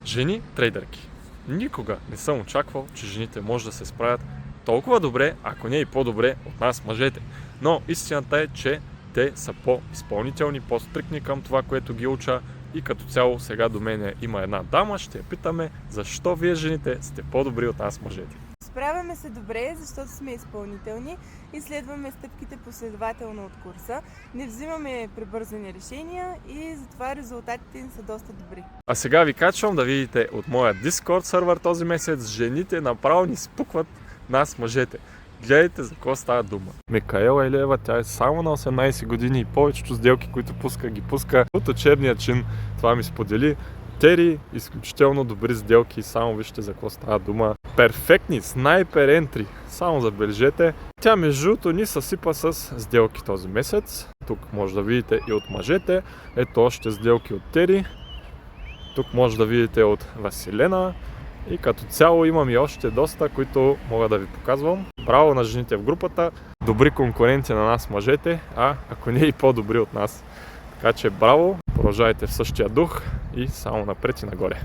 Жени трейдърки. Никога не съм очаквал, че жените може да се справят толкова добре, ако не и по-добре от нас мъжете. Но истината е, че те са по-изпълнителни, по-стрикни към това, което ги уча, и като цяло сега до мен има една дама, ще я питаме защо вие жените сте по-добри от нас мъжете. Справяме се добре, защото сме изпълнителни и следваме стъпките последователно от курса. Не взимаме прибързани решения и затова резултатите им са доста добри. А сега ви качвам да видите от моя Discord сервер този месец. Жените направо ни спукват нас мъжете. Гледайте за какво става дума. Микаела Илиева, тя е само на 18 години и повечето сделки, които ги пуска от учебния чин. Това ми сподели. Тери, изключително добри сделки, само вижте за какво става дума. Перфектни снайпер ентри, само забележете. Тя между другото ни съсипа с сделки този месец. Тук може да видите и от мъжете. Ето още сделки от Тери. Тук може да видите от Василена. И като цяло имам и още доста, които мога да ви показвам. Браво на жените в групата. Добри конкуренти на нас мъжете, а ако не и по-добри от нас. Така че браво, продължавайте в същия дух и само напред и нагоре.